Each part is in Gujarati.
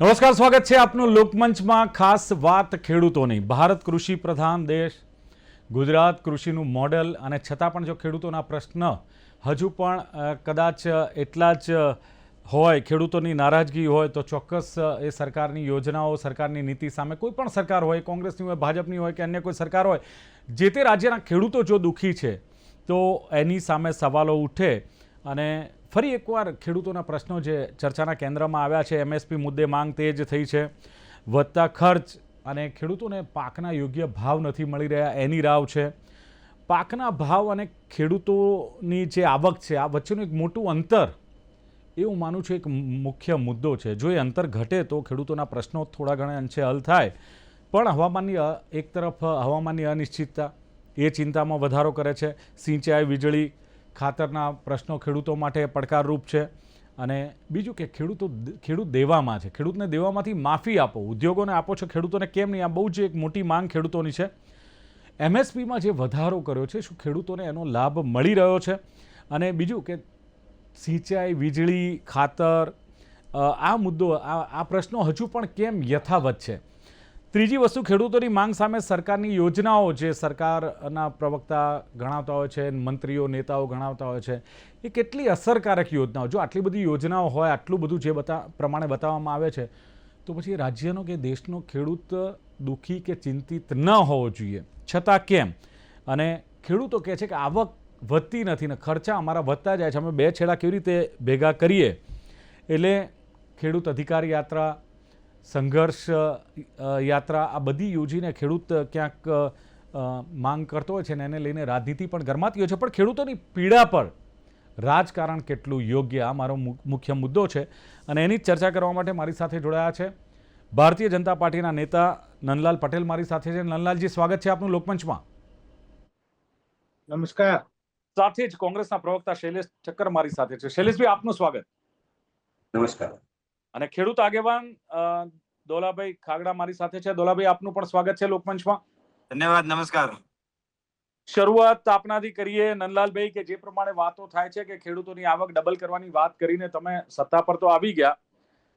નમસ્કાર, સ્વાગત છે આપનું લોકમંચમાં. ખાસ વાત ખેડૂતોની. ભારત કૃષિ પ્રધાન દેશ, ગુજરાત કૃષિનું મોડેલ, અને છતાં પણ જો ખેડૂતોના પ્રશ્ન હજુ પણ કદાચ એટલા જ હોય, ખેડૂતોની નારાજગી હોય, તો ચોક્કસ એ સરકારની યોજનાઓ, સરકારની નીતિ સામે, કોઈ પણ સરકાર હોય, કોંગ્રેસની હોય, ભાજપની હોય કે અન્ય કોઈ સરકાર હોય, જે તે રાજ્યના ખેડૂતો જો દુઃખી છે તો એની સામે સવાલો ઉઠે. અને ફરી એકવાર ખેડૂતોના પ્રશ્નો જે ચર્ચાના કેન્દ્રમાં આવ્યા છે. એમએસપી મુદ્દે માંગ તેજ થઈ છે, વધતા ખર્ચ અને ખેડૂતોને પાકના યોગ્ય ભાવ નથી મળી રહ્યા એની રાવ છે. પાકના ભાવ અને ખેડૂતોની જે આવક છે, આ વચ્ચેનું એક મોટું અંતર, એ હું માનું છું એક મુખ્ય મુદ્દો છે. જો એ અંતર ઘટે તો ખેડૂતોના પ્રશ્નો થોડા ઘણા અંશે હલ થાય. પણ એક તરફ હવામાનની અનિશ્ચિતતા એ ચિંતામાં વધારો કરે છે. સિંચાઈ, વીજળી, ખાતરના પ્રશ્નો ખેડૂતો માટે પડકારરૂપ છે. અને બીજું કે ખેડૂત દેવામાં છે. ખેડૂતને દેવામાંથી માફી આપો, ઉદ્યોગોને આપો છો, ખેડૂતોને કેમ નહીં? આ બહુ જ એક મોટી માંગ ખેડૂતોની છે. એમએસપીમાં જે વધારો કર્યો છે, શું ખેડૂતોને એનો લાભ મળી રહ્યો છે? અને બીજું કે સિંચાઈ, વીજળી, ખાતર, આ મુદ્દો, આ પ્રશ્નો હજુ પણ કેમ યથાવત છે? ત્રીજી વસ્તુ, ખેડૂતોની માંગ સામે સરકારની યોજનાઓ, જે સરકારના પ્રવક્તા ગણાવતા હોય છે, મંત્રીઓ, નેતાઓ ગણાવતા હોય છે, એ કેટલી અસરકારક યોજનાઓ? જો આટલી બધી યોજનાઓ હોય, આટલું બધું જે પ્રમાણે બતાવવામાં આવે છે, તો પછી રાજ્યનો કે દેશનો ખેડૂત દુઃખી કે ચિંતિત ન હોવો જોઈએ, છતાં કેમ? અને ખેડૂતો કહે છે કે આવક વધતી નથી ને ખર્ચા અમારા વધતા જાય છે, અમે બે છેડા કેવી રીતે ભેગા કરીએ? એટલે ખેડૂત અધિકાર યાત્રા, સંઘર્ષ યાત્રા, આ બધી યોજીને ખેડૂત ક્યાંક માંગ કરતો હોય છે ને એને લઈને રાજનીતિ પણ ગરમાતી હોય છે. પણ ખેડૂતોની પીડા પર રાજકારણ કેટલું યોગ્ય, આ મારો મુખ્ય મુદ્દો છે. અને એની જ ચર્ચા કરવા માટે મારી સાથે જોડાયા છે ભારતીય જનતા પાર્ટીના નેતા નંદલાલ પટેલ મારી સાથે છે. નંદલાલજી, સ્વાગત છે આપનું લોકમંચમાં. નમસ્કાર. સાથે જ કોંગ્રેસના પ્રવક્તા શૈલેષ ઠક્કર મારી સાથે છે. શૈલેષભાઈ, આપનું સ્વાગત. નમસ્કાર. અને ખેડૂત આગેવાન દોલાભાઈ ખાગડા મારી સાથે છે. દોલાભાઈ, આપનું પણ સ્વાગત છે લોકમંચમાં. ધન્યવાદ. નમસ્કાર. શરૂઆત આપનાથી કરીએ નંદલાલભાઈ, કે જે પ્રમાણે વાતો થાય છે કે ખેડૂતોની આવક ડબલ કરવાની વાત કરીને તમે સત્તા પર તો આવી ગયા.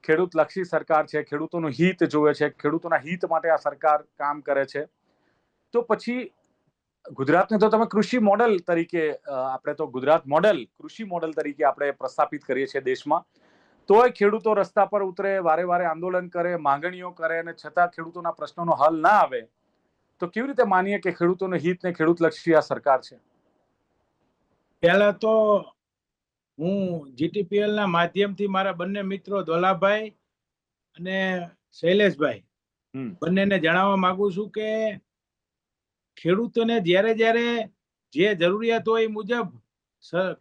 ખેડૂત લક્ષી સરકાર છે, ખેડૂતોનું હિત જોવે છે, ખેડૂતોના હિત માટે આ સરકાર કામ કરે છે. તો પછી ગુજરાતને તો તમે કૃષિ મોડેલ તરીકે, આપણે તો ગુજરાત મોડેલ, કૃષિ મોડેલ તરીકે આપણે પ્રસ્થાપિત કરીએ છીએ દેશમાં. તોય ખેડૂતો રસ્તા પર ઉતરે, વારે વારે આંદોલન કરે, માંગણીઓ કરે, અને છતાં ખેડૂતોના પ્રશ્નોનો હલ ના આવે, તો કેવી રીતે માનીએ કે ખેડૂતોનો હિત ને ખેડૂત લક્ષી આ સરકાર છે? પહેલા તો હું જીટીપીએલ ના માધ્યમથી મારા બંને મિત્રો દોલાભાઈ અને શૈલેષભાઈ બંનેને જણાવવા માંગુ છું કે ખેડૂતોને જ્યારે જે જરૂરિયાત હોય એ મુજબ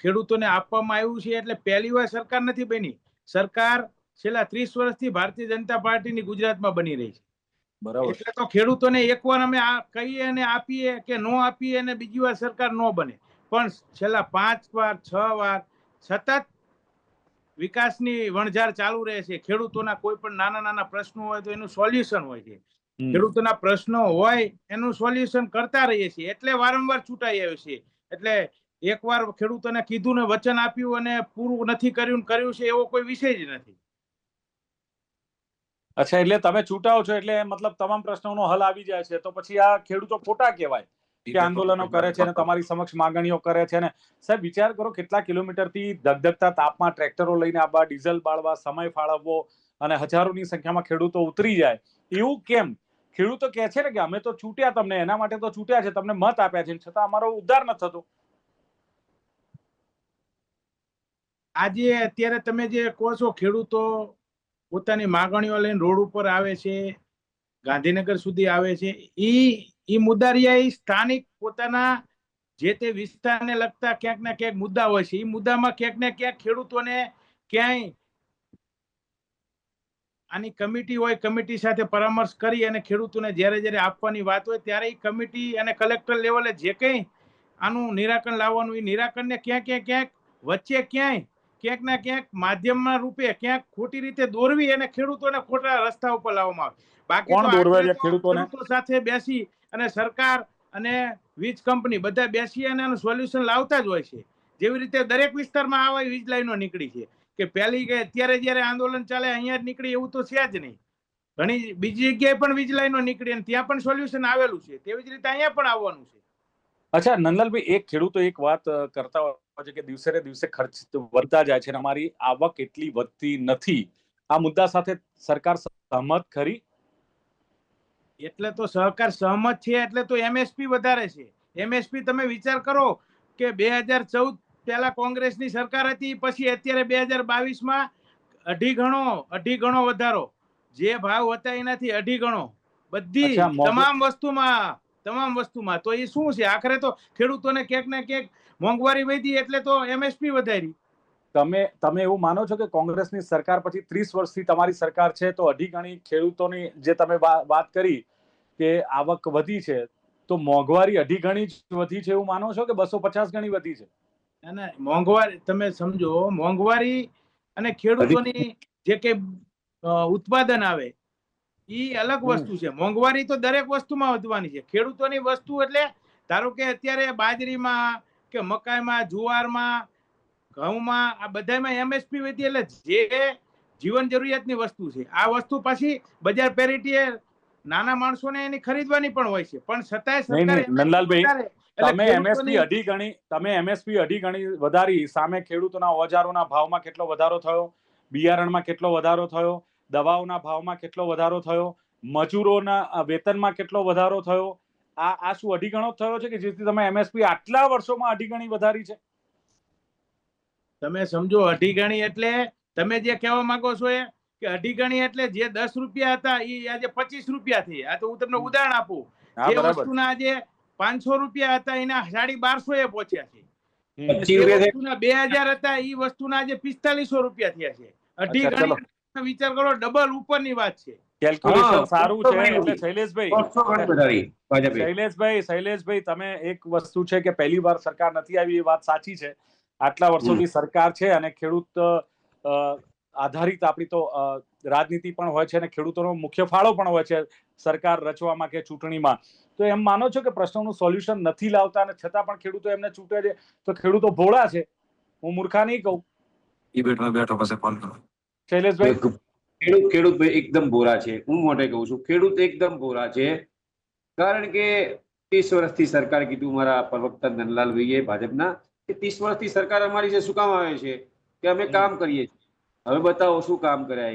ખેડૂતોને આપવામાં આવ્યું છે. એટલે પહેલી વાર સરકાર નથી બની. સરકાર છેલ્લા 30 વર્ષથી ભારતીય જનતા પાર્ટીની ગુજરાતમાં બની રહી છે. બરાબર. એટલે તો ખેડૂતોને એકવાર અમે કહીએ અને આપીએ કે નો આપીએ અને બીજી વાર સરકાર નો બને, પણ છેલ્લા 5 વાર 6 વાર સતત વિકાસની વણઝાર ચાલુ રહે છે. ખેડૂતોના કોઈ પણ નાના પ્રશ્નો હોય તો એનું સોલ્યુશન હોય છે. ખેડૂતોના પ્રશ્નો હોય એનું સોલ્યુશન કરતા રહીએ છીએ, એટલે વારંવાર ચૂંટાઈ આવ્યો છે. એટલે એકવાર ખેડૂતોને કીધું ને વચન આપ્યું અને પૂરું નથી કર્યું છે એવો કોઈ વિષય જ નથી. અચ્છા, એટલે તમે ચૂંટાઓ છો એટલે મતલબ તમામ પ્રશ્નોનો હલ આવી જાય છે, તો પછી આ ખેડૂતો ખોટા કહેવાય કે આંદોલનો કરે છે અને તમારી સમક્ષ માંગણીઓ કરે છે? ને સાહેબ, વિચાર કરો, કેટલા કિલોમીટરથી ધગધગતા તાપમાં ટ્રેક્ટરો લઈને આવવા, ડીઝલ બાળવા, સમય ફાળવવો, અને હજારોની સંખ્યામાં ખેડૂતો ઉતરી જાય. એવું કેમ? ખેડૂતો કહે છે ને કે અમે તો ચૂંટ્યા તમને, એના માટે તો ચૂંટ્યા છે, તમને મત આપ્યા છે, છતાં અમારો ઉદ્ધાર નથી થતો. આજે અત્યારે તમે જે કહો છો, ખેડૂતો પોતાની માંગણીઓ લઈને રોડ ઉપર આવે છે, ગાંધીનગર સુધી આવે છે, ઈ મુદ્દા સ્થાનિક પોતાના જે તે વિસ્તારને લગતા ક્યાંક ને ક્યાંક મુદ્દા હોય છે. એ મુદ્દામાં ક્યાંક ને ક્યાંક ખેડૂતોને ક્યાંય આની કમિટી હોય, કમિટી સાથે પરામર્શ કરી અને ખેડૂતોને જ્યારે આપવાની વાત હોય ત્યારે એ કમિટી અને કલેક્ટર લેવલે જે કંઈ આનું નિરાકરણ લાવવાનું, એ નિરાકરણને ક્યાંક વચ્ચે ક્યાંક ને ક્યાંક માધ્યમના રૂપે ક્યાંક ખોટી રીતે દોરવી અને ખેડૂતોને ખોટા રસ્તા ઉપર લાવવામાં આવે. બાકી ખેડૂતો સાથે બેસી અને સરકાર અને વીજ કંપની બધા બેસી અને આનું સોલ્યુશન લાવતા જ હોય છે. જેવી રીતે દરેક વિસ્તારમાં આવા વીજ લાઈનો નીકળી છે. કે પહેલી કે અત્યારે જયારે આંદોલન ચાલે અહીંયા જ નીકળી એવું તો છે જ નહીં. ઘણી બીજી જગ્યાએ પણ વીજ લાઈનો નીકળી અને ત્યાં પણ સોલ્યુશન આવેલું છે. તેવી જ રીતે અહીંયા પણ આવવાનું છે. અચ્છા નંદલાલભાઈ, એક ખેડૂતો એક વાત કરતા હોય છે કે દિવસે ને દિવસે ખર્ચ વધતા જાય છે અને અમારી આવક એટલી વધતી નથી. આ મુદ્દા સાથે સરકાર સહમત ખરી? એટલે તો સહકાર સહમત છે એટલે તો એમએસપી વધારે છે. એમએસપી તમે વિચાર કરો કે 2014 પહેલા કોંગ્રેસની સરકાર હતી, પછી અત્યારે 2022માં અઢી ગણો વધારો. જે ભાવ હતા એનાથી અઢી ગણો બધી તમામ વસ્તુમાં. તો એ શું છે? આખરે તો ખેડૂતોને ક્યાંક ને ક્યાંક મોંઘવારી વધી એટલે તો એમએસપી વધારી. તમે એવું માનો છો કે કોંગ્રેસની સરકાર પછી 30 વર્ષથી તમારી સરકાર છે તો અઢી ગણી ખેડૂતોની જે તમે વાત કરી કે આવક વધી છે, તો મોંઘવારી અઢી ગણી જ વધી છે એવું માનો છો કે 250 ગણી વધી છે? ના, મોંઘવારી તમે સમજો, મોંઘવારી અને ખેડૂતોની જે કે ઉત્પાદન આવે એ અલગ વસ્તુ છે. મોંઘવારી તો દરેક વસ્તુમાં વધવાની છે. ખેડૂતોની વસ્તુ એટલે ધારો કે અત્યારે બાજરીમાં કે મકાઈમાં, જુવારમાં, ઘઉંમાં, આ બધામાં એમએસપી વધી એટલે જે જીવન જરૂરિયાતની વસ્તુ છે આ વસ્તુ પાછી બજાર પેરિટીએ નાના માણસોને એની ખરીદવાની પણ હોય છે. પણ છતાંય સરકારે નંદલાલભાઈ, તમે એમએસપી અઢી ગણી વધારી, સામે ખેડૂતોના ઓજારોના ભાવમાં કેટલો વધારો થયો, બિયારણમાં કેટલો વધારો થયો, દવાઓના ભાવમાં કેટલો વધારો થયો, મજૂરોના વેતનમાં કેટલો વધારો થયો. આ શું અઢી ગણો થયો છે કે જેથી તમે એમએસપી આટલા વર્ષોમાં અઢી ગણી વધારી છે? તમે સમજો અઢી ગણી એટલે તમે જે કહેવા માંગો છો એ કે અઢી ગણી એટલે જે 10 રૂપિયા હતા એ આજે 25 રૂપિયા થઈ. આ તો હું તમને ઉદાહરણ આપું. જે વસ્તુના આજે 500 રૂપિયા હતા એના 1250 પહોંચ્યા છે. જે વસ્તુના 2000 હતા એ વસ્તુના આજે 4500 રૂપિયા થયા છે. અઢી ગણી વિચાર કરો, ડબલ ઉપરની વાત છે. કેલ્ક્યુલેશન સારું છે. એટલે શૈલેષભાઈ, તમે એક વસ્તુ છે કે પહેલી વાર સરકાર નથી આવી, એ વાત સાચી છે. આટલા વર્ષોથી સરકાર છે અને ખેડૂત આધારિત આપણી તો રાજનીતિ પણ હોય છે અને ખેડૂતોનો મુખ્ય ફાળો પણ હોય છે સરકાર રચવામાં કે ચૂંટણીમાં. તો એમ માનો છો કે પ્રશ્નોનું સોલ્યુશન નથી લાવતા અને છતાં પણ ખેડૂતો એમને ચૂંટે છે, તો ખેડૂતો ભોળા છે? હું મૂર્ખા નહીં કહું. બેઠો પાસે ફોન કરો. શૈલેષભાઈ, ખેડૂત એકદમ ભોળા છે. હું મોટે કહું છું, ખેડૂત એકદમ ભોળા છે. કારણ કે 30 વર્ષથી સરકાર, કીધું મારા પ્રવક્તા નંદલાલભાઈએ ભાજપના, કે 30 વર્ષથી સરકાર અમારી છે. શું કામ આવે છે? કે અમે કામ કરીએ છીએ. હવે બતાવો શું કામ કર્યા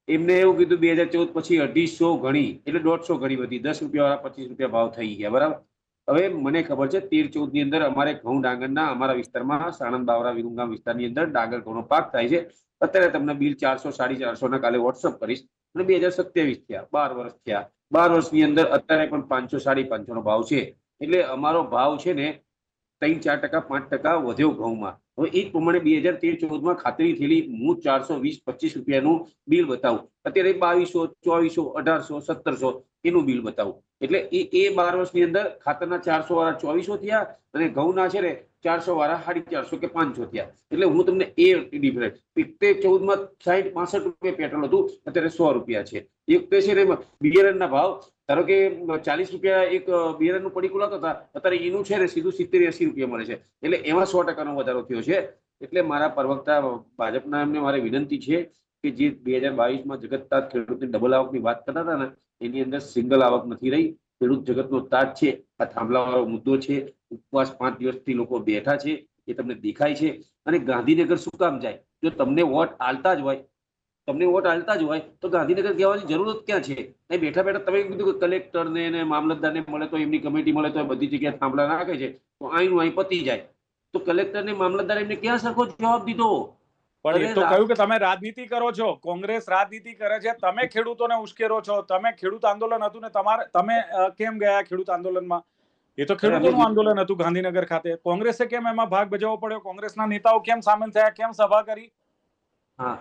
એમને એવું કીધું 2014 પછી 250 ગણી એટલે 150 ગણી વધી. 10 રૂપિયા વાળા 25 રૂપિયા ભાવ થઈ ગયા. બરાબર. હવે મને ખબર છે 13-14 ની અંદર અમારે ઘઉં ડાંગરના અમારા વિસ્તારમાં, સાણંદ બાવરા વિરુંગામ વિસ્તારની અંદર ડાંગર ઘઉંનો પાક થાય છે. અત્યારે તમને બિલ 400-450 ના કાલે વોટ્સઅપ કરીશ. અને 2027 થયા, 12 વર્ષ થયા. 12 વર્ષની અંદર અત્યારે પણ 500-550 નો ભાવ છે. એટલે અમારો ભાવ છે ને 3-4%, 5% વધ્યો ઘઉંમાં. હવે એ પ્રમાણે 2013-14 ખાતરી થયેલી હું 420-25 રૂપિયાનું બિલ બતાવું, અત્યારે 2200, 2400, 1800, 1700 એનું બિલ બતાવું. એટલે એ 12 વર્ષની અંદર ખાતરના 400 વાળા 2400 થયા અને ઘઉંના છે ને 400 વાળા 450 કે 500 થયા. એટલે હું તમને એ ડિફરન્સ, 14માં 60-65 રૂપિયા પેટ્રોલ હતું, અત્યારે 100 રૂપિયા છે. એક છે ને બિયારણના ભાવ, ધારો કે 40 રૂપિયા એક બિયારણનું પડીકું લાવતા હતા, અત્યારે એનું છે ને સીધું 70-80 રૂપિયા મળે છે. એટલે એમાં 100% વધારો થયો છે. એટલે મારા પ્રવક્તા ભાજપના એમને મારે વિનંતી છે કે જે 2022માં જગતતાત ખેડૂતની ડબલ આવકની વાત કરતા હતા ને, એની અંદર સિંગલ આવક નથી રહી. ખેડૂત જગતનો તાત છે. આ થાંભલાવાળો મુદ્દો છે. ઉપવાસ 5 દિવસથી લોકો બેઠા છે, એ તમને દેખાય છે. અને ગાંધીનગર શું કામ જાય? જો તમને વોટ આલતા જ હોય તો ગાંધીનગર કહેવાની જરૂરત ક્યાં છે? એ બેઠા બેઠા તમે કીધું કે કલેક્ટરને ને મામલતદારને મળે તો એમની કમિટી મળે તો બધી જગ્યાએ થાંભલા નાખે છે, તો અહીં પતી જાય. તો કલેક્ટર ને મામલતદાર એમને ક્યાં સરખો જવાબ દીધો? પણ એ તો કહ્યું કે તમે રાજનીતિ કરો છો, કોંગ્રેસ રાજનીતિ કરે છે, તમે ખેડૂતોને ઉશ્કેરો છો. તમે ખેડૂત આંદોલન હતું ને તમે કેમ ગયા ખેડૂત આંદોલનમાં? એ તો ખેડૂતોનું આંદોલન હતું ગાંધીનગર ખાતે. કોંગ્રેસે કેમ એમાં ભાગ ભજવવો પડ્યો? કોંગ્રેસના નેતાઓ કેમ સામેલ થયા? કેમ સભા કરી? હા,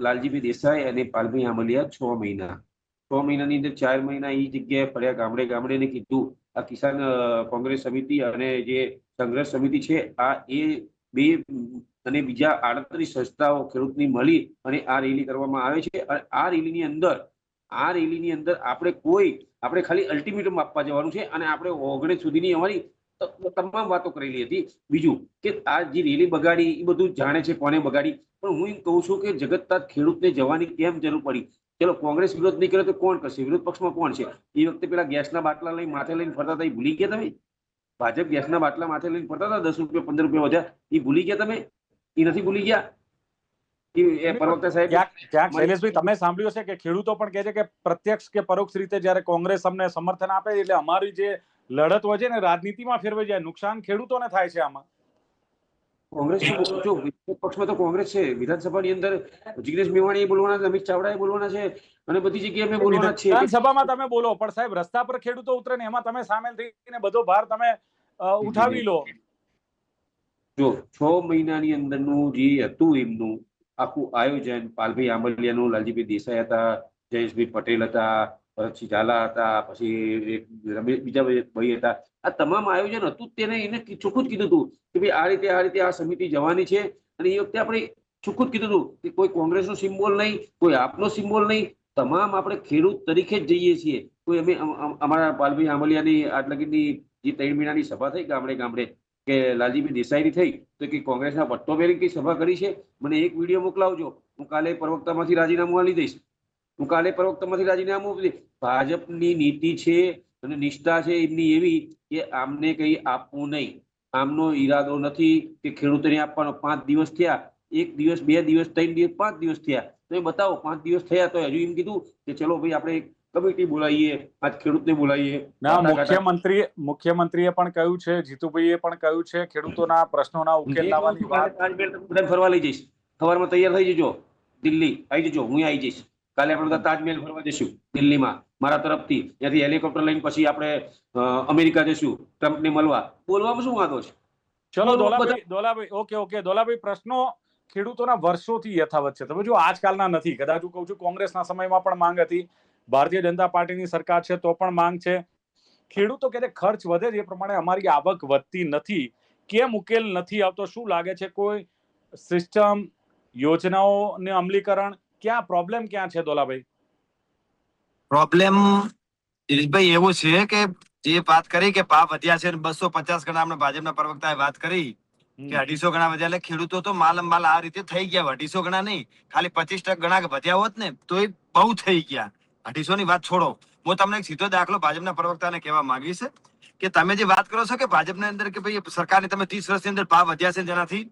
લાલજીભાઈ દેસાઈ અને પાલભાઈ આંબલિયા 6 મહિનાની અંદર 4 મહિના એ જગ્યાએ ફર્યા, ગામડે ને કીધું આ કિસાન કોંગ્રેસ સમિતિ અને જે સંઘર્ષ સમિતિ છે, આ એ બે અને બીજા 38 સંસ્થાઓ ખેડૂતની મળી અને આ રેલી કરવામાં આવે છે. અને આ રેલીની અંદર આપણે ખાલી અલ્ટિમેટમ આપવા જવાનું છે અને આપણે 19 સુધીની અમારી તમામ વાતો કરેલી હતી. બીજું કે આ જે રેલી બગાડી એ બધું જાણે છે કોને બગાડી, પણ હું એમ કહું છું કે જગતનાથ ખેડૂતને જવાની કેમ જરૂર પડી? ચલો કોંગ્રેસ વિરોધ નહીં કરે તો કોણ કરશે? વિરોધ પક્ષમાં કોણ છે? એ વખતે પેલા ગેસના બાટલા લઈને માથે લઈને ફરતા હતા, એ ભૂલી ગયા તમે? ભાજપ ગેસના બાટલા માથે લઈને ફરતા હતા, 10 રૂપિયા 15 રૂપિયા વધ્યા, એ ભૂલી ગયા તમે? એ નથી ભૂલી ગયા? એ પ્રવક્તા સાહેબ ક્યાંક શૈલેષભાઈ તમે સાંભળ્યું છે કે ખેડૂતો પણ કહે છે કે પ્રત્યક્ષ કે પરોક્ષ રીતે જ્યારે કોંગ્રેસ અમને સમર્થન આપે એટલે અમારી જે લડત હોય છે ને રાજનીતિમાં ફેરવાઈ જાય, નુકસાન ખેડૂતોને થાય છે આમાં. કોંગ્રેસ જો વિરોધ પક્ષમાં તો કોંગ્રેસ છે, વિધાનસભાની અંદર જિગ્નેશ મેવાણી બોલવાના છે, અમિત ચાવડા બોલવાના છે, અને બધી જગ્યાએ અમે બોલવાના જ છીએ. વિધાનસભામાં તમે બોલો પણ સાહેબ રસ્તા પર ખેડૂતો ઉતરે ને એમાં તમે સામેલ થઈને બધો ભાર તમે ઉઠાવી લો. જો 6 મહિનાની અંદરનું જે હતું એમનું આખું આયોજન, પાલભાઈ આંબલિયાનું, લાલજીભાઈ દેસાઈ હતા, જયેશભાઈ પટેલ હતા, ભરતસિંહ ઝાલા હતા, પછી બીજા ભાઈ હતા, આ તમામ આયોજન હતું તેને એને ચોખ્ખું જ કીધું હતું કે ભાઈ આ રીતે આ સમિતિ જવાની છે. અને એ વખતે આપણે ચોખ્ખું જ કીધું હતું કે કોઈ કોંગ્રેસનો સિમ્બોલ નહીં, કોઈ આપનો સિમ્બોલ નહીં, તમામ આપણે ખેડૂત તરીકે જ જઈએ છીએ. કોઈ અમે અમારા પાલભાઈ આંબલિયાની આટલાની જે 3 મહિનાની સભા થઈ ગામડે ગામડે કે લાલજીભાઈ દેસાઈની થઈ તો કે કોંગ્રેસના પટ્ટો પહેરી કઈ સભા કરી છે? મને એક વિડીયો મોકલાવજો, હું કાલે પ્રવક્તામાંથી રાજીનામું આપી દઈશ. ભાજપની નીતિ છે અને નિષ્ઠા છે એમની એવી કે આમને કઈ આપવું નહીં. આમનો ઈરાદો નથી કે ખેડૂતોને આપવાનો. 5 દિવસ થયા, 1 દિવસ 2 દિવસ 3 દિવસ 5 દિવસ થયા, તો એ બતાવો 5 દિવસ થયા તો હજુ એમ કીધું કે ચલો ભાઈ આપણે કમિટી બોલાવીએ, આજ ખેડૂતને બોલાવીએ. ના, મુખ્યમંત્રીએ પણ કહ્યું છે, જીતુભાઈએ પણ કહ્યું છે ખેડૂતોના પ્રશ્નોના ઉકેલ લાવવાની વાત. બધાને ફરવા લઈ જઈશ, સવારમાં તૈયાર થઈ જજો, દિલ્હી આવી જજો, હું આવી જઈશ. કાલે આપણે બધા તાજમહેલ ફરવા જઈશું દિલ્હીમાં મારા તરફથી. ત્યાંથી હેલિકોપ્ટર લઈને પછી આપણે અમેરિકા જઈશું ટ્રમ્પને મળવા. બોલવામાં શું વાંધો છે? ચલો દોલાભાઈ ઓકે દોલાભાઈ, પ્રશ્નો ખેડૂતોના વર્ષોથી યથાવત છે. તમે જો આજકાલના નથી, કદાચ હું કહું છું કોંગ્રેસના સમયમાં પણ માંગ હતી, ભારતીય જનતા પાર્ટીની સરકાર છે તો પણ માંગ છે. ખેડૂતો કે ખર્ચ વધે છે એ પ્રમાણે અમારી આવક વધતી નથી, કેમ ઉકેલ નથી આવતો? શું લાગે છે કોઈ સિસ્ટમ, યોજનાઓને અમલીકરણ, ક્યાં પ્રોબ્લેમ ક્યાં છે દોલાભાઈ? પ્રોબ્લેમ દિલીપભાઈ એવું છે કે જે વાત કરી કે ભાવ વધ્યા છે 250 ગણા, આપણે ભાજપના પ્રવક્તાએ વાત કરી કે 250 ગણા વધ્યા, એટલે ખેડૂતો તો માલ આ રીતે થઈ ગયા. 250 ગણા નહીં, ખાલી 25% ગણા વધ્યા હોત ને તો એ બહુ થઈ ગયા. 250 ની વાત છોડો, હું તમને એક સીધો દાખલો ભાજપના પ્રવક્તાને કહેવા માંગીશ કે તમે જે વાત કરો છો કે ભાજપની અંદર કે ભાઈ સરકારની તમે 30 વર્ષની અંદર ભાવ વધ્યા છે, જેનાથી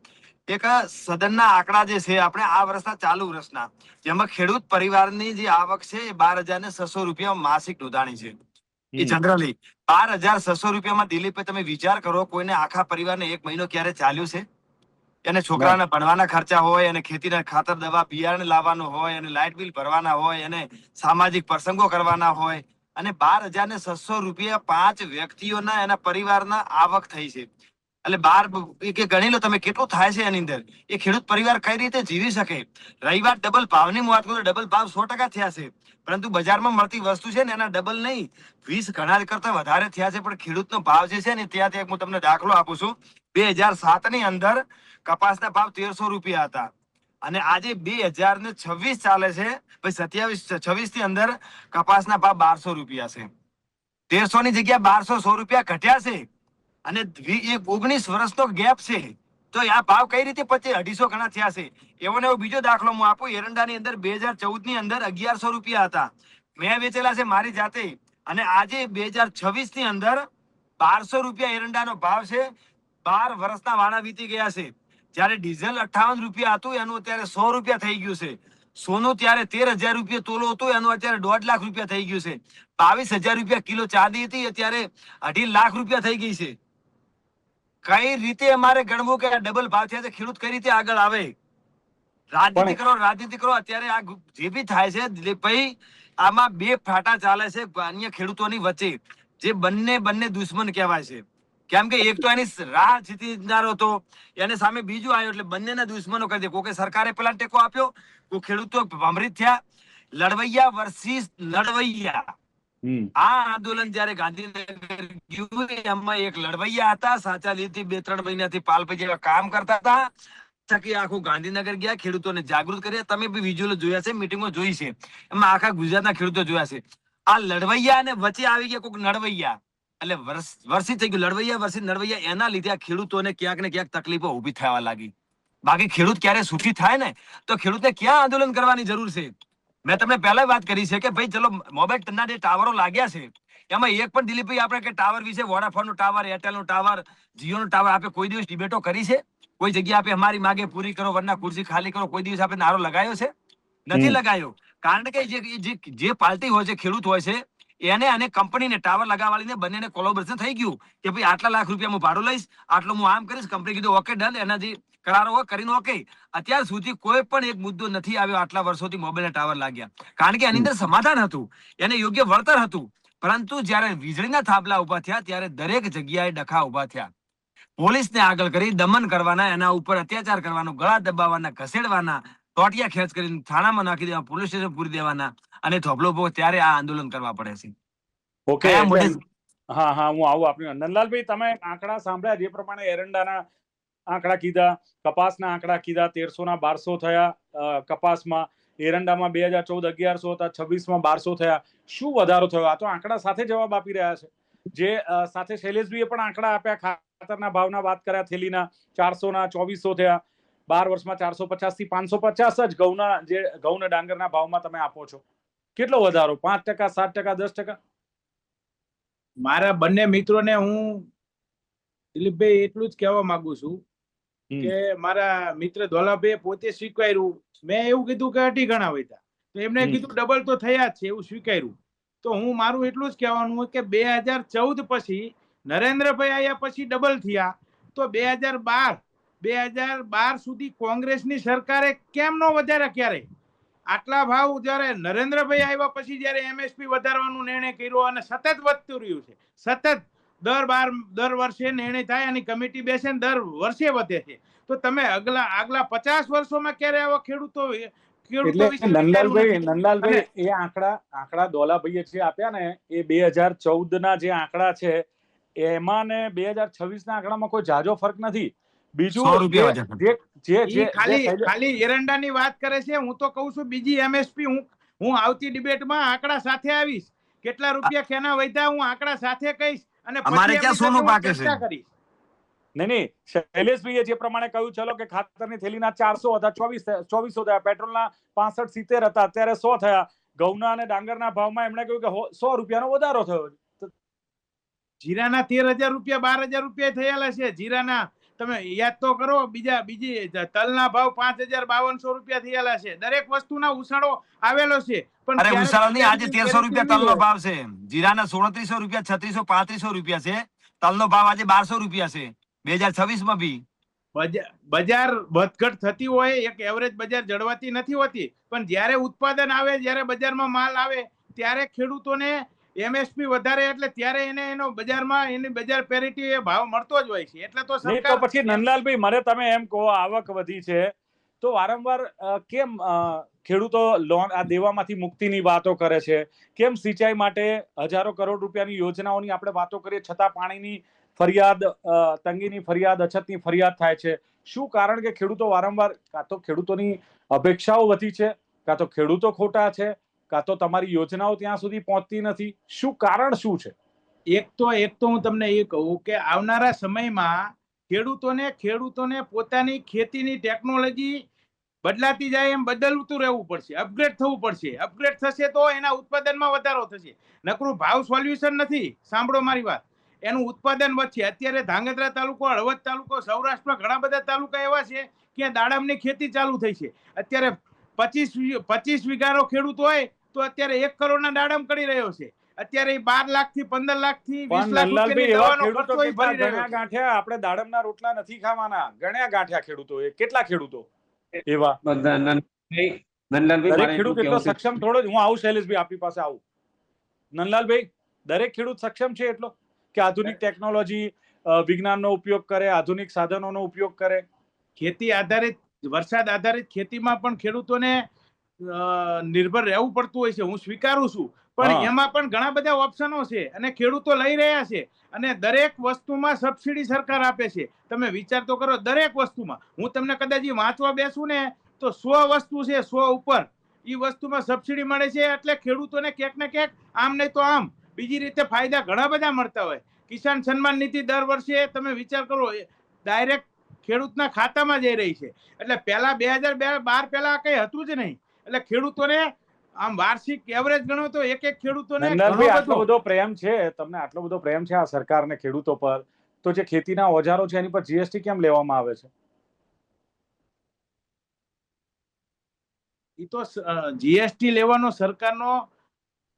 એક સદનના આંકડા જે છે આપણે આ વર્ષના ચાલુ વર્ષના, જેમાં ખેડૂત પરિવારની જે આવક છે એ 12,600 રૂપિયા માસિક નોંધાણી છે. એ જનરલી 12,600 રૂપિયામાં દિલીપભાઈ તમે વિચાર કરો, કોઈને આખા પરિવારને 1 મહિનો ક્યારે ચાલ્યું છે? એને છોકરાના ભણવાના ખર્ચા હોય, અને ખેતીના ખાતર દવા બિયારણ લાવવાનું હોય, અને લાઇટ બિલ ભરવાના હોય, અને સામાજિક પ્રસંગો કરવાના હોય, અને 12,600 રૂપિયા 5 વ્યક્તિઓના એના પરિવારના આવક થઈ છે. એટલે 12 કે ગણી લો તમે કેટલું થાય છે એની અંદર. એ ખેડૂત પરિવાર કઈ રીતે જીવી શકે? રહી વાત ડબલ ભાવની વાત કરું, ડબલ ભાવ 100% થયા છે, પરંતુ બજારમાં મળતી વસ્તુ છે ને એના ડબલ નહીં, 20 ગણા કરતા વધારે થયા છે. પણ ખેડૂતનો ભાવ જે છે ને ત્યાં હું તમને દાખલો આપું છું. 2007 ની અંદર કપાસના ભાવ 1300 રૂપિયા હતા, અને આજે 2026 ચાલે છે, પછી 27-26 ની અંદર કપાસના ભાવ 1200 રૂપિયા છે. 1300 ની જગ્યા 1200 રૂપિયા ઘટ્યા છે, અને 19 વર્ષનો ગેપ છે. તો આ ભાવ કઈ રીતે પચે? 250 ગણા થયા છે. એવો ને એવો બીજો દાખલો હું આપું. એરંડાની અંદર 2014 ની અંદર 1100 રૂપિયા હતા, મેં વેચેલા છે મારી જાતે, અને આજે 2026 ની અંદર 1200 રૂપિયા એરંડાનો ભાવ છે. 12 વર્ષના વાણા વીતી ગયા છે. જયારે ડીઝલ 58 રૂપિયા હતું એનું અત્યારે 100 રૂપિયા થઈ ગયું છે. સોનું ત્યારે 13,000 રૂપિયા તોલો હતું, એનું અત્યારે 1.5 લાખ રૂપિયા થઈ ગયું છે. 22,000 રૂપિયા કિલો ચાંદી હતી, અત્યારે 2.5 લાખ રૂપિયા થઈ ગઈ છે. કઈ રીતે અમારે ગણવું કે ડબલ ભાવ થયા છે? ખેડૂત કઈ રીતે આગળ આવે? રાજનીતિ કરો. અત્યારે આ જે બી થાય છે દિલીપભાઈ, આમાં 2 ફાટા ચાલે છે અન્ય ખેડૂતોની વચ્ચે, જે બંને દુશ્મન કહેવાય છે. કેમ કે એક તો એની રાહ જીતીનારો હતો, એને સામે બીજું આવ્યો, એટલે બંનેના દુશ્મનો કરી દે. કોઈ સરકારે પેલા ટેકો આપ્યો, કોઈ ખેડૂતો ભમરીત થયા. લડવૈયા વર્સિસ લડવૈયા, આ આંદોલન જયારે ગાંધીનગર ગયું, એમાં એક લડવૈયા હતા, સાચા દિલથી 2-3 મહિનાથી પાલભાઈ જેવા કામ કરતા હતા, આખું ગાંધીનગર ગયા, ખેડૂતોને જાગૃત કર્યા. તમે બી વિઝ્યુઅલ જોયા છે, મીટિંગો જોઈ છે, એમાં આખા ગુજરાતના ખેડૂતો જોયા છે. આ લડવૈયા અને વચ્ચે આવી ગયા કોઈક નડવૈયા, એટલે વર્ષી થઈ ગયું. લડવૈયા વર્ષી નડવૈયા, એના લીધે આ ખેડૂતોને ક્યાંક ને ક્યાંક તકલીફો ઉભી થવા લાગી. બાકી ખેડૂત ક્યારે સુખી થાય ને તો ખેડૂતને ક્યાં આંદોલન કરવાની જરૂર છે? મેં તમને પહેલા વાત કરી છે કે ભાઈ ચલો મોબાઈલના જે ટાવરો લાગ્યા છે એમાં એક પણ દિલીપભાઈ આપણે કે ટાવર વિશે વોડાફોન નો ટાવર, એરટેલ નો ટાવર, જીઓ નો ટાવર આપણે કોઈ દિવસ ડિબેટો કરી છે? કોઈ જગ્યા આપણે અમારી માગે પૂરી કરો વરના ખુરશી ખાલી કરો કોઈ દિવસ આપણે નારો લગાવ્યો છે? નથી લગાવ્યો. કારણ કે જે પાર્ટી હોય છે, ખેડૂત હોય છે, એને અને કંપનીને ટાવર લગાવવાળીને બંનેને કોલોબરેશન થઈ ગયું કે ભાઈ આટલા લાખ રૂપિયા હું ભાડું લઈશ, આટલું હું આમ કરીશ. કંપની કીધું ઓકે ડન, એના જે કરારો હોય કરીને ઓકે. અત્યાર સુધી કોઈ પણ એક મુદ્દો નથી આવ્યો આટલા વર્ષોથી મોબાઈલના ટાવર લાગ્યા. કારણ કે એની અંદર સમાધાન હતું, એને યોગ્ય વળતર હતું. પરંતુ જ્યારે વીજળીના થાંભલા ઉભા થયા ત્યારે દરેક જગ્યાએ ડખા ઉભા થયા. પોલીસને આગળ કરી દમન કરવાના, એના ઉપર અત્યાચાર કરવાનો, ગળા દબાવવાના, ઘસેડવાના, ટોટિયા ખેંચ કરીને થાણામાં નાખી દેવા, પોલીસ સ્ટેશન પૂરી દેવાના અને થોભલો ઉભો ત્યારે આ આંદોલન કરવા પડે છે. ઓકે, કયા મુદ્દે? હા, હું આવું આપણી નંદલાલભાઈ, તમે આંકડા સાંભળ્યા જે પ્રમાણે એરંડાના આંકડા કીધા, કપાસના આંકડા કીધા, 1300 ના 1200 થયા કપાસમાં, એરંડામાં 2014 1100 હતા, 26માં 1200 થયા. શું વધારો થયો? આ તો આંકડા સાથે જવાબ આપી રહ્યા છે. જે સાથે શૈલેષભાઈએ પણ આંકડા આપ્યા, ખાતરના ભાવના વાત કર્યા, થેલીના 400 ના 2400 થયા, 12 વર્ષમાં 450 થી 550 જ ઘઉં ને ડાંગરના ભાવમાં તમે આપો છો. કેટલો વધારો? 5%, 7%, 10%? મારા બંને મિત્રોને હું દિલીપભાઈ એટલું જ કહેવા માંગુ છું કે મારા મિત્ર ધોલાભાઈએ પોતે સ્વીકાર્યું. મેં એવું કીધું કે 2 ગણા વધ્યા, તો એમને કીધું ડબલ તો થયા જ છે એવું સ્વીકાર્યું. તો હું મારું એટલું જ કહેવાનું કે 2014 પછી નરેન્દ્રભાઈ આયા પછી ડબલ થયા, તો 2012 સુધી કોંગ્રેસની સરકારે કેમ નો વધાર્યા? ક્યારે આટલા ભાવ જયારે નરેન્દ્રભાઈ આવ્યા પછી જયારે MSP વધારવાનો નિર્ણય કર્યો અને સતત વધતું રહ્યું છે, સતત દર વર્ષે નિર્ણય થાય અને કમિટી બેસે ને દર વર્ષે વધે છે. તો તમે આગલા 50 વર્ષોમાં ક્યારે આવા ખેડૂતો વિશે નંદલાલભાઈ, એ આંકડા દોલાભાઈએ જે આપ્યા ને એ 2014 ના જે આંકડા છે એમાં ને 2026 ના આંકડામાં કોઈ જાજો ફરક નથી. બીજું ખાલી એરંડાની વાત કરે છે. હું તો કહું છું બીજી MSP હું આવતી ડિબેટમાં આંકડા સાથે આવીશ. કેટલા રૂપિયા કેના વધ્યા હું આંકડા સાથે કહીશ અને અમારે ક્યાં સોનું પાકે છે? કરીશ. નહીં, શૈલેષભાઈએ જે પ્રમાણે કહ્યું, ચલો કે ખાતરની થેલીના 400 હતા, 2400 થયા, પેટ્રોલના 65-70 હતા, અત્યારે 100 થયા. ઘઉંના અને ડાંગરના ભાવમાં એમણે કહ્યું કે 100 રૂપિયાનો વધારો થયો. જીરાના 13,000 રૂપિયા 12,000 રૂપિયા થયેલા છે. જીરાના તમે યાદ તો કરો. બીજી તલના ભાવ 5,500 રૂપિયા થયેલા છે. દરેક વસ્તુના ઉછાળો આવેલો છે. પણ ઉછાળો નહીં, આજે 1300 રૂપિયા તલનો ભાવ છે. જીરાના 3600 રૂપિયા, 3600-3500 રૂપિયા છે. તલનો ભાવ આજે 1200 રૂપિયા છે 2026 માં બી. બજાર વધઘટ થતી હોય, એક એવરેજ બજાર જળવાતી નથી હોતી, પણ જ્યારે ઉત્પાદન આવે, જ્યારે બજારમાં માલ આવે ત્યારે ખેડૂતોને MSP વધારે એટલે ત્યારે એને એનો બજારમાં એની બજાર પેરિટી ભાવ મળતો જ હોય છે. એટલે તો સરકાર પછી નંદલાલભાઈ, મને તમે એમ કહો, આવક વધી છે તો વારંવાર કેમ ખેડૂતો લોન આ દેવામાંથી મુક્તિની વાતો કરે છે? કેમ સિંચાઈ માટે હજારો કરોડ રૂપિયાની યોજનાઓની આપણે વાતો કરીએ છતાં પાણીની ફરિયાદ, તંગીની ફરિયાદ, અછતની ફરિયાદ થાય છે? શું કારણ કે ખેડૂતો વારંવાર, કાં તો ખેડૂતોની અપેક્ષાઓ વધી છે, કાં તો ખેડૂતો ખોટા છે, કાં તો તમારી યોજનાઓ ત્યાં સુધી પહોંચતી નથી? શું કારણ શું છે? એક તો હું તમને એ કહું કે આવનારા સમયમાં ખેડૂતોને પોતાની ખેતીની ટેકનોલોજી બદલાતી જાય એમ બદલતું રહેવું પડશે, અપગ્રેડ થવું પડશે. અપગ્રેડ થશે તો એના ઉત્પાદનમાં વધારો થશે. નકરું ભાવ સોલ્યુશન નથી. સાંભળો મારી વાત, એનું ઉત્પાદન વધશે. અત્યારે ધાંગધ્રા તાલુકો, હળવદ તાલુકો, સૌરાષ્ટ્રમાં ઘણા બધા તાલુકા એવા છે કે દાડમની ખેતી ચાલુ થઈ છે. અત્યારે 25 વીઘાનો ખેડૂત હોય તો અત્યારે 1 કરોડના દાડમ કરી રહ્યો છે. અત્યારે 12 લાખથી 15 લાખથી 20 લાખ રૂપિયાની દવાનો ખર્ચો ભરી રહ્યો છે. ગાંઠિયા આપણે દાડમના રોટલા નથી ખાવાના. ગણ્યા ગાંઠિયા ખેડૂતો, કેટલા ખેડૂતો એવા? દરેક ખેડૂત એટલો સક્ષમ થોડો જ. હું આવું શૈલેષભાઈ, આપની પાસે આવું. નંદલાલભાઈ, દરેક ખેડૂત સક્ષમ છે એટલો કે આધુનિક ટેકનોલોજી, વિજ્ઞાનનો ઉપયોગ કરે, આધુનિક સાધનોનો ઉપયોગ કરે? ખેતી આધારિત, વરસાદ આધારિત ખેતીમાં પણ ખેડૂતોને નિર્ભર રહેવું પડતું હોય છે. હું સ્વીકારું છું, પણ એમાં પણ ઘણા બધા ઓપ્શનો છે અને ખેડૂતો લઈ રહ્યા છે. અને દરેક વસ્તુમાં સબસિડી સરકાર આપે છે. તમે વિચાર તો કરો, દરેક વસ્તુમાં. હું તમને કદાચ વાંચવા બેસું ને તો 100 વસ્તુ છે, 100 ઉપર એ વસ્તુમાં સબસિડી મળે છે. એટલે ખેડૂતોને ક્યાંક ને ક્યાંક આમ નહીં તો આમ બીજી રીતે ફાયદા ઘણા બધા મળતા હોય. કિસાન સન્માન નિધિ દર વર્ષે તમે વિચાર કરો, ડાયરેક્ટ ખેડૂતના ખાતામાં જઈ રહી છે. એટલે પહેલા 2012 પહેલા કઈ હતું જ નહીં. એટલે ખેડૂતોને આમ વાર્ષિક એવરેજ ગણો તો એક ખેડૂતોને નંદલાલભાઈ, ઘણો આટલો બધો બધો પ્રેમ છે તમને, આટલો બધો પ્રેમ છે આ સરકારને ખેડૂતો પર, તો જે ખેતીના ઓજારો છે એની પર જીએસટી કેમ લેવામાં આવે છે? ઈ તો જીએસટી લેવાનો સરકારનો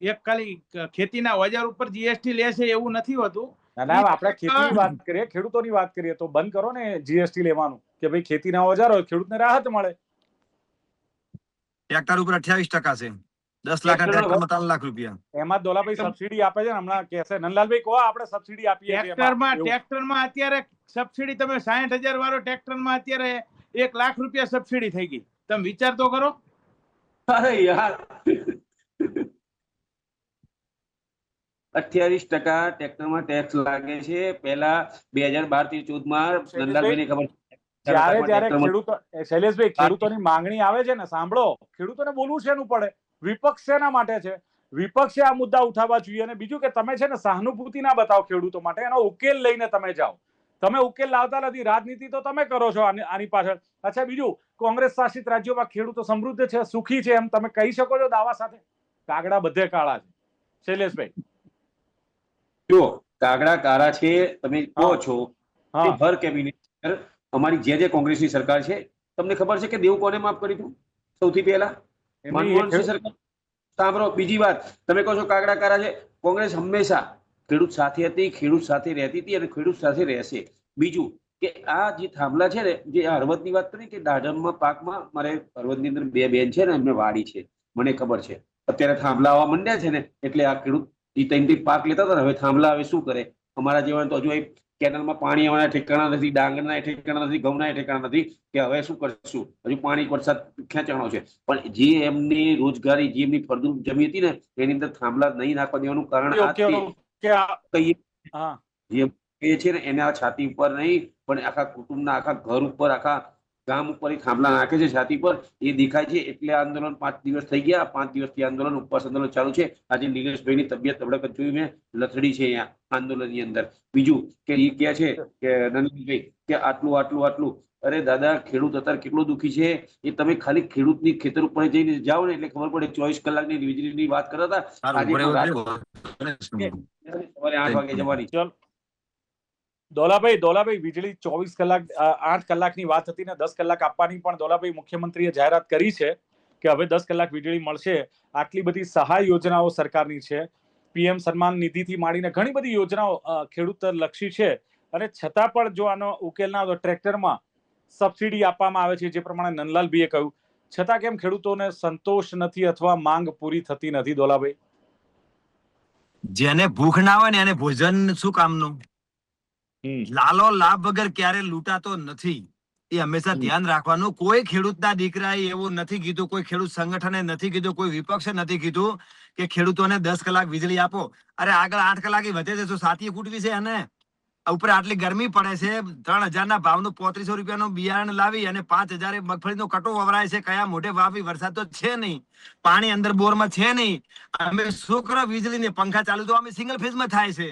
એક ખાલી ખેતીના ઓજાર ઉપર જીએસટી લેશે એવું નથી હોતું. ના, આપણે ખેતીની વાત કરીએ, ખેડૂતોની વાત કરીએ, તો બંધ કરો ને જીએસટી લેવાનું, કે ભાઈ ખેતીના ઓજારો ખેડૂતને રાહત મળે. ટ્રેક્ટર ઉપર 28% છે, 10 લાખ ટ્રેક્ટરમાં 3 લાખ રૂપિયા. એમાં દોલાભાઈ સબસિડી આપે છે ને, હમણાં કહેશે નંદલાલભાઈ કહો આપણે સબસિડી આપીએ છીએ એમાં. ટ્રેક્ટરમાં અત્યારે સબસિડી તમે 60,000 વાળો ટ્રેક્ટરમાં અત્યારે 1 લાખ રૂપિયા સબસિડી થઈ ગઈ. તમે વિચાર તો કરો. અરે યાર 28% ટ્રેક્ટરમાં ટેક્સ લાગે છે. પહેલા 2012 થી 14 માં નંદલાલભાઈને ખબર જ્યારે ખેડૂતો, શૈલેષભાઈ, ખેડૂતોની માંગણી આવે છે ને, સાંભળો, ખેડૂતોને બોલવું શેનું પડે? વિપક્ષ શેના માટે છે? વિપક્ષે આ મુદ્દા ઉઠાવવા જોઈએ. અને બીજું કે તમે છે ને સહાનુભૂતિ ના બતાવો ખેડૂતો માટે, એનો ઉકેલ લઈને તમે જાઓ. તમે ઉકેલ લાવતા નથી, રાજનીતિ તો તમે કરો છો આની પાછળ. અચ્છા, બીજું, કોંગ્રેસ શાસિત રાજ્યોમાં ખેડૂતો સમૃદ્ધ છે, સુખી છે, એમ તમે કહી શકો છો દાવા સાથે? કાગડા બધે કાળા છે. શૈલેષભાઈ, જો કાગડા કાળા છે તમે કહો છો, હર કેબિનેટ અમારી જે કોંગ્રેસની સરકાર છે, તમને ખબર છે કે દેવું કોને માફ કર્યું હતું સૌથી પહેલા? મનમોહનસિંહ સરકાર. સાંભળો, બીજી વાત, તમે કહો છો કાગડા કાળા છે, કોંગ્રેસ હંમેશા ખેડૂત સાથે હતી, ખેડૂત સાથે રહેતી હતી અને ખેડૂત સાથે રહેશે. બીજું કે આ જે થાંભલા છે ને, જે હળવદની વાત કરી કે દાડમમાં પાકમાં, મારે હળવદની અંદર 2 બેન છે ને, એમને વાડી છે, મને ખબર છે. અત્યારે થાંભલા આવવા માંડ્યા છે ને, એટલે આ ખેડૂત ત્યાંથી પાક લેતા હતા ને, હવે થાંભલા હવે શું કરે? અમારા જેવા તો હજુ એક કેનાલમાં પાણી આવવાના ઠેકાણા નથી, ડાંગરના ઠેકાણા નથી, ઘઉંના ઠેકાણા નથી, કે હવે શું કરશું? હજુ પાણી વરસાદ ખેંચાણો છે. પણ જે એમની રોજગારી, જે એમની ફળદ્રુપ જમીન હતી ને, એની અંદર થાંભલા નહીં નાખવા દેવાનું કારણ આ છે ને, એના છાતી ઉપર નહીં પણ આખા કુટુંબના, આખા ઘર ઉપર, આખા ગામ ઉપર એ થાંભલા નાખે છે છાતી પર, એ દેખાય છે. એટલે આંદોલન 5 દિવસ થઈ ગયા, 5 દિવસથી આંદોલન, ઉપવાસ આંદોલન ચાલુ છે. આજે નિલેશભાઈની તબિયત અબડક જોઈ મેં, લથડી છે અહીંયા આંદોલનની અંદર. બીજું કે એ કહે છે કે નંદનભાઈ કે આટલું આટલું આટલું, અરે દાદા, ખેડૂત અત્યારે કેટલો દુઃખી છે એ તમે ખાલી ખેડૂતની ખેતર ઉપર જઈને જાઓ ને એટલે ખબર પડે. 24 કલાકની વીજળીની વાત કરતા હતા, આજે સવારે 8 વાગે જવાની. દોલાભાઈ, વીજળી 24 કલાક, 8 કલાકની વાત હતી ને, 10 કલાક આપવાની પણ દોલાભાઈ મુખ્યમંત્રીએ જાહેરાત કરી છે કે હવે 10 કલાક વીજળી મળશે. આટલી બધી સહાય યોજનાઓ સરકારની છે, પીએમ સન્માન નિધિથી માંડીને ઘણી બધી યોજનાઓ ખેડૂત લક્ષી છે, અને છતાં પણ જો આનો ઉકેલ ના આવે તો ટ્રેક્ટરમાં સબસિડી આપવામાં આવે છે, જે પ્રમાણે નંદલાલભાઈએ કહ્યું, છતાં કેમ ખેડૂતોને સંતોષ નથી અથવા માંગ પૂરી થતી નથી? દોલાભાઈ, જેને ભૂખ ના હોય ને એને ભોજન શું કામનું? લાલો લાભ વગર ક્યારે લૂંટાતો નથી, એ હંમેશા ધ્યાન રાખવાનું. કોઈ ખેડૂતના દીકરાએ એવું નથી કીધું, કોઈ ખેડૂત સંગઠને નથી કીધું, કોઈ વિપક્ષે નથી કીધું કે ખેડૂતોને 10 કલાક વીજળી આપો. અરે આગળ 8 કલાક વધે છે તો સાથી કૂટવી છે, અને ઉપર આટલી ગરમી પડે છે, 3,000 ના ભાવનું 3500 રૂપિયાનું બિયારણ લાવી અને 5,000 મગફળીનો કટો વવરાય છે. કયા મોઢે વાવી? વરસાદ તો છે નહીં, પાણી અંદર બોરમાં છે નહીં. અમે શું કરો? વીજળી ને પંખા ચાલુ તો અમે સિંગલ ફેઝમાં થાય છે.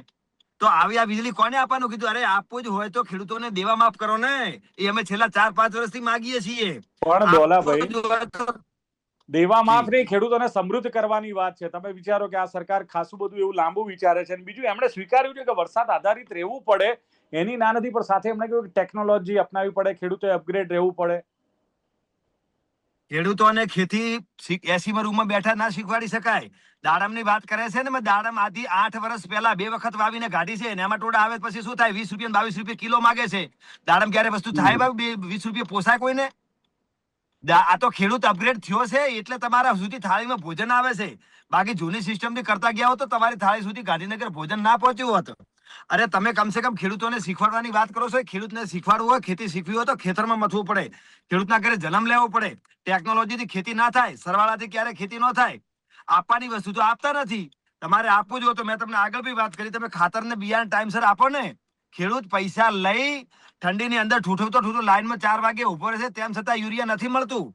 તો આવી આ વીજળી કોને આપવાનું કીધું? અરે આપવું જ હોય તો ખેડૂતોને દેવા માફ કરો ને, એ અમે છેલ્લા 4-5 વર્ષથી માંગીએ છીએ. પણ દોલાભાઈ, દેવા માફ નહીં, ખેડૂતોને સમૃદ્ધ કરવાની વાત છે. તમે વિચારો કે આ સરકાર ખાસું બધું એવું લાંબુ વિચારે છે. અને બીજું, એમણે સ્વીકાર્યું છે કે વરસાદ આધારિત રહેવું પડે, એની ના નથી, પણ સાથે એમણે કહ્યું કે ટેકનોલોજી અપનાવવી પડે, ખેડૂતોએ અપગ્રેડ રહેવું પડે. ખેડૂતોને ખેતી 80 રૂમમાં બેઠા ના શીખવાડી શકાય. દાડમની વાત કરે છે ને, મેં દાડમ આથી 8 વર્ષ પહેલા 2 વખત વાવીને ગાઢી છે, એમાં ટોડા આવે પછી શું થાય? 20 રૂપિયા 22 રૂપિયા કિલો માંગે છે. દાડમ ક્યારે વસ્તુ થાય બાબુ? 20 રૂપિયા પોસાય કોઈને? આ તો ખેડૂત અપગ્રેડ થયો છે એટલે તમારા સુધી થાળીમાં ભોજન આવે છે. બાકી જૂની સિસ્ટમ થી કરતા ગયા હો તો તમારી થાળી સુધી ગાંધીનગર ભોજન ના પહોંચ્યું હોત. અરે તમે કમસે કમ ખેડૂતોને શીખવાડવાની વાત કરો છો. ખેડૂતને શીખવાડવું હોય, ખેતી શીખવી હોય તો ખેતરમાં મથવું પડે, ખેડૂતના ઘરે જન્મ લેવો પડે. ટેકનોલોજીથી ખેતી ના થાય, સરવાળાથી ક્યારે ખેતી ન થાય. આપવાની વસ્તુ તો આપતા નથી. તમારે આપવું જ હોય તો મેં તમને આગળ બી વાત કરી, તમે ખાતરને બિયારણ ટાઈમસર આપો ને. ખેડૂત પૈસા લઈ ઠંડીની અંદર ઠૂઠવતો લાઈનમાં 4 વાગે ઉભો રહે છે, તેમ છતાં યુરિયા નથી મળતું.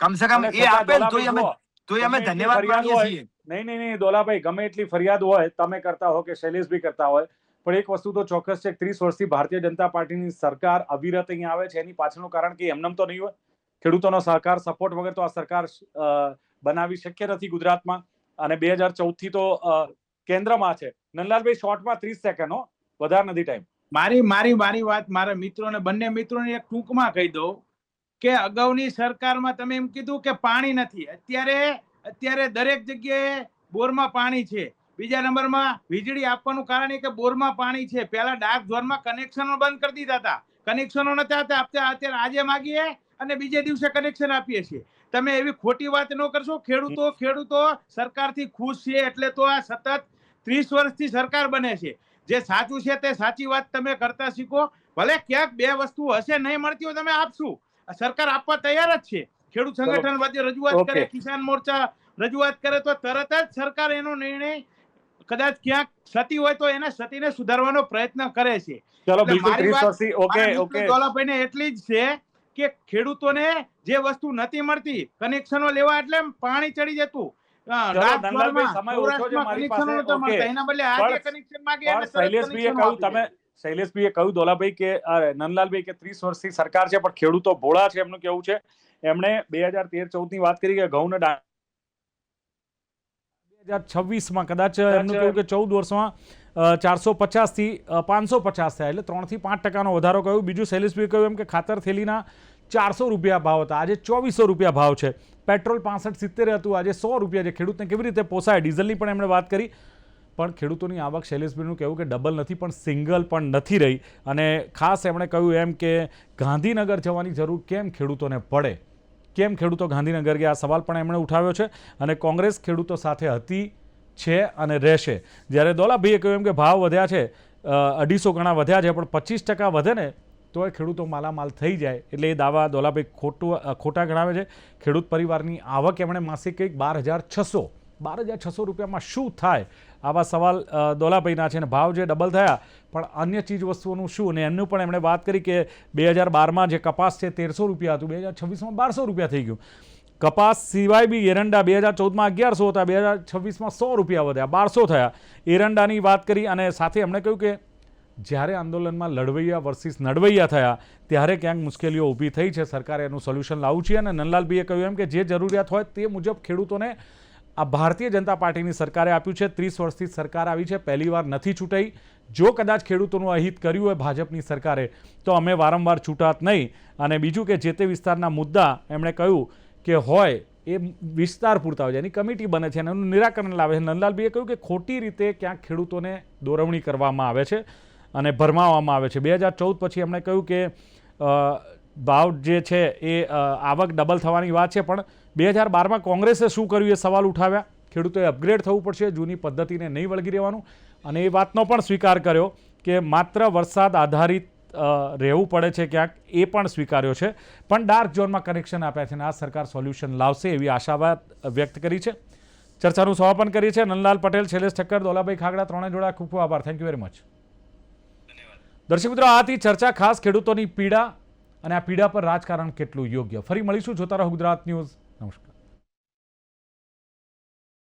કમસે કમ એ આપે તો અમે ધન્યવાદ માનીએ છીએ. નહીં દોલાભાઈ, ગમે એટલી ફરિયાદ હોય, તમે કરતા હો કે શૈલેષભાઈ કરતા હોય, પણ એક વસ્તુ તો ચોક્કસ છે, 30 વર્ષથી ભારતીય જનતા પાર્ટીની સરકાર અવિરત અહીંયા આવે છે. એની પાછળનું કારણ કે એમનેમ તો નહીં હોય. ખેડૂતોનો સહકાર સપોર્ટ વગર તો આ સરકાર બનાવી શક્ય નથી ગુજરાતમાં. અને 2014 થી તો કેન્દ્રમાં છે. નંદલાલભાઈ, શોર્ટમાં 30 સેકન્ડ, વધારે નથી ટાઈમ. મારી વાત મારા મિત્રોને, બંને મિત્રોને એક ટૂંકમાં કહી દઉં કે અગાઉની સરકારમાં તમે એમ કીધું કે પાણી નથી. અત્યારે દરેક જગ્યાએ બોરમાં પાણી છે. બીજા નંબરમાં વીજળી આપવાનું કારણ એ કે બોરમાં પાણી છે. પહેલા ડાર્ક ઝોનમાં કનેક્શનો બંધ કરી દીધા હતા. કનેક્શનો નતા આપતા. અત્યારે આજે માગીએ અને બીજે દિવસે કનેક્શન આપીએ છીએ. તમે એવી ખોટી વાત ન કરશો. ખેડૂતો સરકારથી ખુશ છે એટલે તો આ સતત 30 વર્ષથી સરકાર બને છે. જે સાચું છે તે સાચી વાત તમે કરતા શીખો. ભલે ક્યાંક બે વસ્તુ હશે નહીં મળતી હોય, તમે આપશું. સરકાર આપવા તૈયાર જ છે. ખેડૂત સંગઠન વચ્ચે રજૂઆત કરે, કિસાન મોરચા રજૂઆત કરે તો તરત જ સરકાર એનો નિર્ણય કદાચ ક્યાંક ક્ષતિ હોય તો એને ક્ષતિને સુધારવાનો પ્રયત્ન કરે છે. ચલો, બિલકુલ 30 વર્ષથી ઓકે. દોલાભાઈને એટલી જ છે કે ખેડૂતોને જે વસ્તુ નથી મળતી, કનેક્શનો લેવા એટલે પાણી ચડી જતું. શૈલેષભાઈએ કહ્યું દોલાભાઈ કે નંદલાલભાઈ કે 30 વર્ષથી સરકાર છે પણ ખેડૂતો ભોળા છે, એમનું કેવું છે. એમણે 2013-14 ની વાત કરી કે ઘઉં 2026માં કદાચ એમનું કેવું કે 14 વર્ષમાં 450 થી 550 થયા, એટલે 3 થી 5% વધારો કહ્યું. બીજું શૈલેષભાઈએ કહ્યું એમ કે ખાતર થેલીના 400 રૂપિયા ભાવ હતા, આજે 2400 રૂપિયા ભાવ છે. પેટ્રોલ 65-70 હતું, આજે 100 રૂપિયા છે. ખેડૂતને કેવી રીતે પોસાય? ડીઝલની પણ એમણે વાત કરી. પણ ખેડૂતોની આવક, શૈલેષભાઈનું કહેવું કે ડબલ નથી પણ સિંગલ પણ નથી રહી. અને ખાસ એમણે કહ્યું એમ કે ગાંધીનગર જવાની જરૂર કેમ ખેડૂતોને પડે, કેમ ખેડૂતો ગાંધીનગર ગયા, આ સવાલ પણ એમણે ઉઠાવ્યો છે. અને કોંગ્રેસ ખેડૂતો સાથે હતી, છે અને રહેશે. જ્યારે દોલાભાઈએ કહ્યું એમ કે ભાવ વધ્યા છે, 250 ગણા વધ્યા છે, પણ 25% વધે ને તો એ ખેડૂતો માલામાલ થઈ જાય. એટલે એ દાવા દોલાભાઈ ખોટા ગણાવે છે. ખેડૂત પરિવારની આવક એમણે માસિક કંઈક 12,600 રૂપિયામાં શું થાય, આવા સવાલ દોલાભાઈના છે. અને ભાવ જે ડબલ થયા પણ અન્ય ચીજ વસ્તુઓનું શું? અને એમનું પણ એમણે વાત કરી કે 2012માં જે કપાસ છે 1300 રૂપિયા હતું, 2026માં 1200 રૂપિયા થઈ ગયું. કપાસ સિવાય બી એરંડા 2014માં 1100 હતા, 2026માં 100 રૂપિયા વધ્યા, 1200 થયા. એરંડાની વાત કરી. અને સાથે એમણે કહ્યું કે જ્યારે આંદોલનમાં લડવૈયા વર્સિસ નડવૈયા થયા ત્યારે ક્યાંક મુશ્કેલીઓ ઊભી થઈ છે. સરકારે એનું સોલ્યુશન લાવવું છે. અને નંદલાલભાઈએ કહ્યું એમ કે જે જરૂરિયાત હોય તે મુજબ ખેડૂતોને આ ભારતીય જનતા પાર્ટીની સરકારે આપ્યું છે. 30 વર્ષથી સરકાર આવી છે, પહેલીવાર નથી છૂટાઈ. જો કદાચ ખેડૂતોનું અહિત કર્યું હોય ભાજપની સરકારે તો અમે વારંવાર છૂટાત નહીં. અને બીજું કે જે તે વિસ્તારના મુદ્દા એમણે કહ્યું કે હોય એ વિસ્તાર પૂરતા હોય, એની કમિટી બને છે અને એનું નિરાકરણ લાવે છે. નંદલાલભાઈએ કહ્યું કે ખોટી રીતે ક્યાંક ખેડૂતોને દોરવણી કરવામાં આવે છે અને ભરમાવવામાં આવે છે. 2014 પછી એમણે કહ્યું કે ભાવ જે છે એ આવક ડબલ થવાની વાત છે, પણ 2012માં કોંગ્રેસે શું કર્યું એ સવાલ ઉઠાવ્યા. ખેડૂતોએ અપગ્રેડ થવું પડશે, જૂની પદ્ધતિને નહીં વળગી રહેવાનું. અને એ વાતનો પણ સ્વીકાર કર્યો કે માત્ર વરસાદ આધારિત રહેવું પડે છે ક્યાંક, એ પણ સ્વીકાર્યો છે. પણ ડાર્ક ઝોનમાં કનેક્શન આપ્યા છે અને આ સરકાર સોલ્યુશન લાવશે એવી આશાવાદ વ્યક્ત કરી છે. ચર્ચાનું સમાપન કરીએ છીએ. નંદલાલ પટેલ, શૈલેષ ઠક્કર, દોલાભાઈ ખાગડા, ત્રણે જોડા ખૂબ ખૂબ આભાર. Thank you very much. દર્શક મિત્રો, આ હતી ચર્ચા ખાસ ખેડૂતોની પીડા અને આ પીડા પર રાજકારણ કેટલું યોગ્ય. ફરી મળીશું. જોતા રહો ગુજરાત ન્યૂઝ. નમસ્કાર.